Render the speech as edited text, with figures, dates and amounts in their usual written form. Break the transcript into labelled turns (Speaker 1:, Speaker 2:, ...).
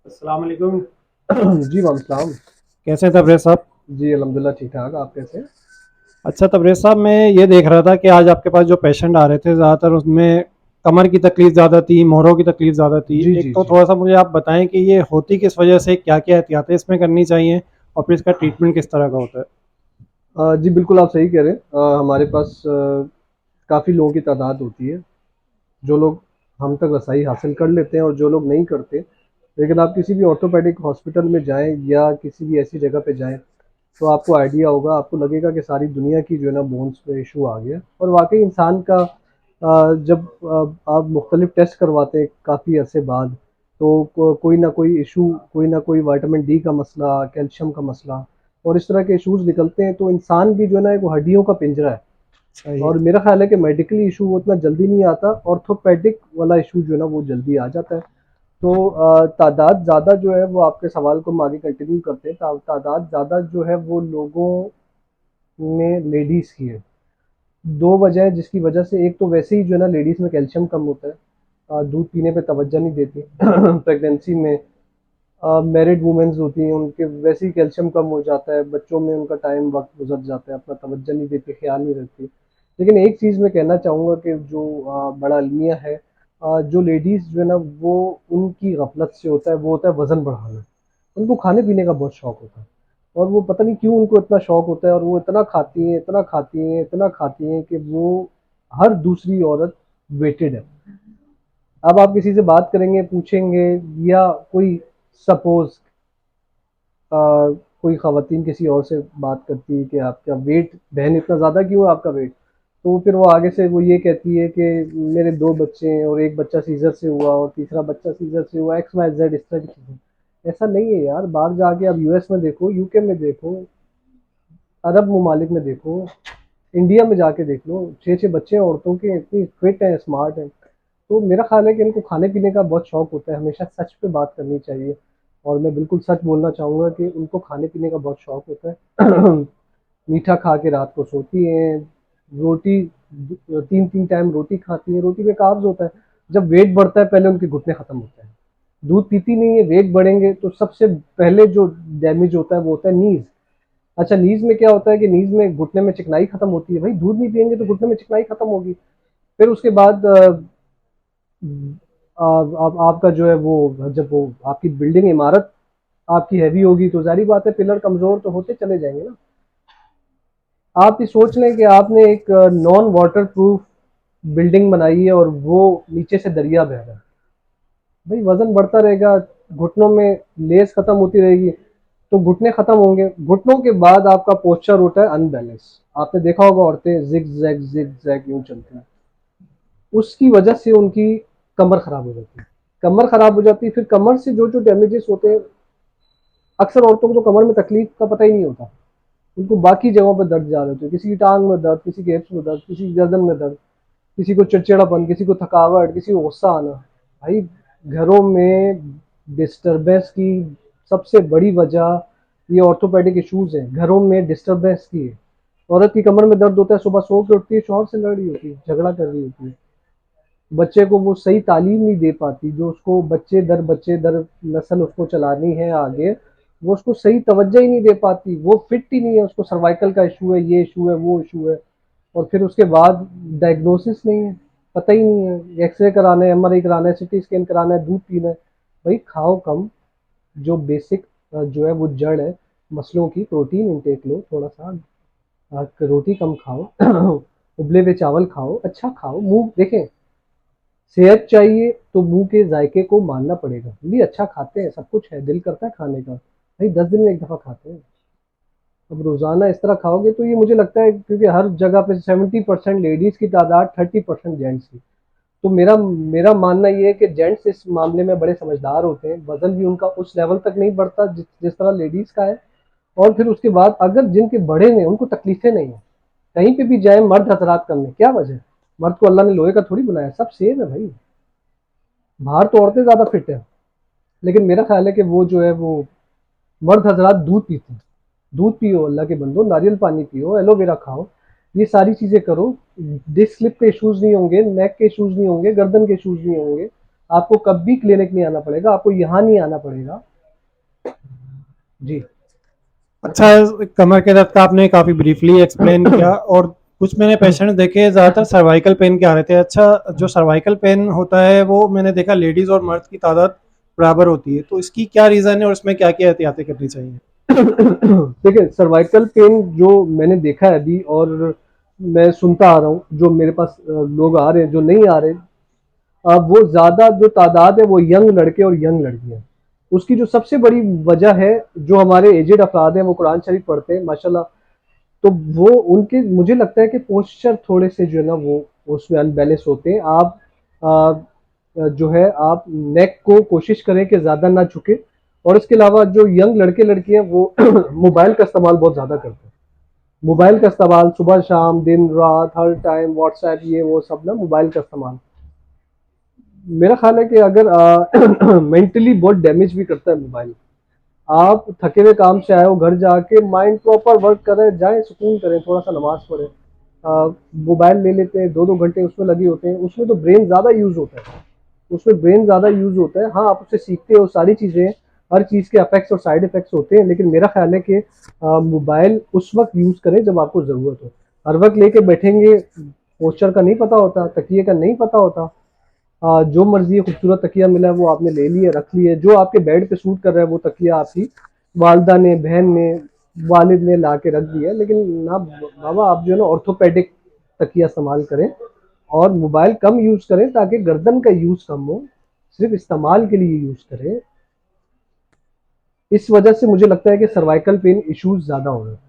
Speaker 1: अस्सलाम वालेकुम।
Speaker 2: जी वालेकुम सलाम।
Speaker 1: कैसे हैं तबरेज़ साहब?
Speaker 2: जी अल्हम्दुलिल्लाह ठीक ठाक, आप कैसे हैं?
Speaker 1: अच्छा तबरेज़ साहब, मैं ये देख रहा था कि आज आपके पास जो पेशेंट आ रहे थे ज़्यादातर उसमें कमर की तकलीफ़ ज़्यादा थी, मोरों की तकलीफ़ ज़्यादा थी।
Speaker 2: जी
Speaker 1: एक
Speaker 2: जी
Speaker 1: तो
Speaker 2: जी।
Speaker 1: थोड़ा-सा मुझे आप बताएँ कि ये होती किस वजह से, क्या-क्या एहतियातें इसमें करनी चाहिए और फिर इसका ट्रीटमेंट किस तरह का होता है?
Speaker 2: जी बिल्कुल आप सही कह रहे हैं। हमारे पास काफ़ी लोगों की तादाद होती है, जो लोग हम तक रसाई हासिल कर लेते हैं और जो लोग नहीं करते। लेकिन आप किसी भी ऑर्थोपेडिक हॉस्पिटल में जाएँ या किसी भी ऐसी जगह पे जाएँ, तो आपको आइडिया होगा, आपको लगेगा कि सारी दुनिया की जो है ना बोन्स में इशू आ गया। और वाक़ई इंसान का जब आप मुख्तलिफ टेस्ट करवाते हैं काफ़ी अरसे बाद, तो कोई ना कोई इशू, कोई ना कोई विटामिन डी का मसला, कैल्शियम का मसला और इस तरह के इश्यूज़ निकलते हैं। तो इंसान भी जो है ना एक हड्डियों का पिंजरा है
Speaker 1: सही।
Speaker 2: और मेरा ख़्याल है कि मेडिकली इशू वो इतना जल्दी नहीं आता, ऑर्थोपेडिक वाला इशू जो है ना वो जल्दी आ जाता है। तो तादाद ज़्यादा जो है वो आपके सवाल को हम आगे कंटिन्यू करते हैं। तादाद ज़्यादा जो है वो लोगों में लेडीज़ की है। 2 वजह हैं जिसकी वजह से, एक तो वैसे ही जो है ना लेडीज़ में कैल्शियम कम होता है, दूध पीने पे तवज्जो नहीं देती। प्रेगनेंसी में मैरिड वुमेन्स होती हैं, उनके वैसे ही कैल्शियम कम हो जाता है, बच्चों में उनका टाइम वक़्त गुज़र जाता है, अपना तवज्जो नहीं देती, ख़्याल नहीं रखती। लेकिन एक चीज़ मैं कहना चाहूँगा कि जो बड़ा अलमिया है, जो लेडीज़ जो है ना वो उनकी गफ़लत से होता है, वो होता है वज़न बढ़ाना। उनको खाने-पीने का बहुत शौक होता है और वो पता नहीं क्यों उनको इतना शौक होता है और वो इतना खाती हैं, इतना खाती हैं, इतना खाती हैं कि वो हर दूसरी औरत वेटेड है। अब आप किसी से बात करेंगे, पूछेंगे या कोई सपोज़ कोई ख़वातीन किसी और से बात करती है कि आपका वेट, बहन इतना ज़्यादा क्यों है आपका वेट? तो फिर वो आगे से वो ये कहती है कि मेरे 2 बच्चे हैं और 1 बच्चा सीज़र से हुआ और तीसरा बच्चा सीज़र से हुआ, एक्स वाई ज़ेड इस तरह की चीज़ें। ऐसा नहीं है यार, बाहर जाके आप यूएस में देखो, यूके में देखो, अरब ममालिक में देखो, इंडिया में जाके देख लो, 6-6 बच्चे हैं औरतों के, इतनी फिट हैं, स्मार्ट हैं। तो मेरा ख़्याल है कि इनको खाने-पीने का बहुत शौक होता है, हमेशा सच पे बात करनी चाहिए और मैं बिल्कुल सच बोलना चाहूँगा कि उनको खाने-पीने का बहुत शौक होता है। मीठा खा के रात को सोती हैं, रोटी 3-3 टाइम रोटी खाती हैं, रोटी में कार्ब्स होता है। जब वेट बढ़ता है पहले उनके घुटने खत्म होते हैं। दूध पीती नहीं है, वेट बढ़ेंगे तो सबसे पहले जो डैमेज होता है वो होता है नीज़। अच्छा, नीज़ में क्या होता है कि नीज़ में घुटने में चिकनाई खत्म होती है। भाई दूध नहीं पिएँगे तो घुटने में चिकनाई खत्म होगी। फिर उसके बाद अब आपका जो है वो, जब वो आपकी बिल्डिंग इमारत आपकी हैवी होगी तो ज़ाहिर बात है पिलर कमज़ोर तो होते चले जाएँगे ना। आप ये सोच लें कि आपने एक नॉन वाटर प्रूफ बिल्डिंग बनाई है और वो नीचे से दरिया बह रहा है। भाई वज़न बढ़ता रहेगा, घुटनों में लेस खत्म होती रहेगी, तो घुटने खत्म होंगे। घुटनों के बाद आपका पोस्चर होता है अनबैलेंस। आपने देखा होगा औरतें ज़िग-ज़ैग यूँ चलती हैं। उसकी वजह से उनकी कमर खराब हो जाती है। कमर खराब हो जाती है, फिर कमर से जो-जो डैमेजेस होते हैं, अक्सर औरतों को तो कमर में तकलीफ का पता ही नहीं होता। उनको बाकी जगहों पे दर्द ज़्यादा होती है, किसी की टाँग में दर्द, किसी के हिप्स में दर्द, किसी की गर्दन में दर्द, किसी को चिड़चिड़ापन, किसी को थकावट, किसी को गुस्सा आना। भाई घरों में डिस्टर्बेंस की सबसे बड़ी वजह ये ऑर्थोपेडिक इश्यूज़ हैं, घरों में डिस्टर्बेंस की है। औरत की कमर में दर्द होता है, सुबह सो के उठती है, शौहर से लड़ रही होती है, झगड़ा कर रही होती है। बच्चे को वो सही तालीम नहीं दे पाती, जो उसको बच्चे दर नस्ल उसको चलानी है आगे, वो उसको सही तवज्जो ही नहीं दे पाती, वो फिट ही नहीं है, उसको सर्वाइकल का इशू है, ये इशू है, वो इशू है और फिर उसके बाद डायग्नोसिस नहीं है, पता ही नहीं है, एक्सरे कराना है, एमआरआई कराना है, सीटी स्कैन कराना है, दूध पीना है। भाई खाओ कम, जो बेसिक जो है वो जड़ है मसलों की, प्रोटीन इनटेक लो थोड़ा सा, रोटी कम खाओ, उबले हुए चावल खाओ, अच्छा खाओ, मुँह देखें, सेहत चाहिए तो मुँह के जायके को मानना पड़ेगा। हम भी अच्छा खाते हैं, सब कुछ है, दिल करता है खाने का। भाई 10 दिन में 1 दफ़ा खाते हैं। अब रोज़ाना इस तरह खाओगे तो ये मुझे लगता है, क्योंकि हर जगह पे 70% लेडीज़ की तादाद, 30% जेंट्स की। तो मेरा मेरा मानना ये है कि जेंट्स इस मामले में बड़े समझदार होते हैं, वज़न भी उनका उस लेवल तक नहीं बढ़ता जिस तरह लेडीज़ का है। और फिर उसके बाद अगर जिनके बढ़े हुए हैं उनको तकलीफ़ें नहीं हैं, कहीं पे भी जाएँ मर्द हज़रात कम हैं, क्या वजह है? मर्द को अल्लाह ने लोहे का थोड़ी बनाया है, सब सेम है भाई। बाहर तो औरतें ज़्यादा फिट हैं, लेकिन मेरा ख़्याल है कि वो जो है वो मर्द हज़रात दूध पीते हैं। दूध पियो अल्लाह के बंदो, नारियल पानी पियो, एलोवेरा खाओ, ये सारी चीज़ें करो, डिस्क स्लिप के इश्यूज़ नहीं होंगे, नेक के इश्यूज़ नहीं होंगे, गर्दन के इश्यूज़ नहीं होंगे। आपको कभी क्लिनिक नहीं आना पड़ेगा, आपको यहाँ नहीं आना पड़ेगा जी।
Speaker 1: अच्छा, कमर के दर्द का आपने काफ़ी ब्रीफली एक्सप्लेन किया, और कुछ मैंने पेशेंट देखे ज़्यादातर सर्वाइकल पेन के आ रहे थे। अच्छा, जो सर्वाइकल पेन होता है वो मैंने देखा लेडीज़ और मर्द की तादाद बराबर होती है, तो इसकी क्या रीज़न है और उसमें क्या-क्या एहतियातें करनी चाहिए?
Speaker 2: देखिए, सर्वाइकल पेन जो मैंने देखा है अभी और मैं सुनता आ रहा हूँ, जो मेरे पास लोग आ रहे हैं, जो नहीं आ रहे, वो ज़्यादा जो तादाद है वो यंग लड़के और यंग लड़कियां। उसकी जो सबसे बड़ी वजह है, जो हमारे एजेड अफराद हैं वो कुरान शरीफ पढ़ते हैं माशाल्लाह, तो वो उनके मुझे लगता है कि पोस्चर थोड़े से जो है ना वो उसमें अनबैलेंस होते हैं। आप जो है आप नेक को कोशिश करें कि ज़्यादा ना झुके, और इसके अलावा जो यंग लड़के लड़कियां वो मोबाइल का इस्तेमाल बहुत ज़्यादा करते हैं। मोबाइल का इस्तेमाल सुबह शाम दिन रात हर टाइम, व्हाट्सएप ये वो सब ना, मोबाइल का इस्तेमाल मेरा ख्याल है कि अगर मेंटली बहुत डैमेज भी करता है मोबाइल। आप थके हुए काम से आए हो, घर जाके माइंड प्रॉपर वर्क करें, जाएं सुकून करें, थोड़ा सा नमाज पढ़ें। मोबाइल ले लेते हैं, 2-2 घंटे उसमें लगे होते हैं, उसमें तो ब्रेन ज़्यादा यूज़ होता है, उसमें ब्रेन ज़्यादा यूज़ होता है। हाँ, आप उससे सीखते हो सारी चीज़ें, हर चीज़ के इफेक्ट्स और साइड इफेक्ट्स होते हैं, लेकिन मेरा ख्याल है कि मोबाइल उस वक्त यूज़ करें जब आपको ज़रूरत हो। हर वक्त लेके बैठेंगे, पोस्चर का नहीं पता होता, तकिए का नहीं पता होता। जो मर्जी खूबसूरत तकिया मिला है वो आपने ले लिया, रख लिया, जो आपके बेड पे सूट कर रहा है वो तकिया आपकी वालदा ने, बहन ने, वालिद ने ला के रख दिया। लेकिन ना बाबा, आप जो है ना ऑर्थोपेडिक तकिया इस्तेमाल करें और मोबाइल कम यूज़ करें ताकि गर्दन का यूज़ कम हो, सिर्फ इस्तेमाल के लिए यूज़ करें। इस वजह से मुझे लगता है कि सर्वाइकल पेन इश्यूज ज़्यादा हो रहे हैं।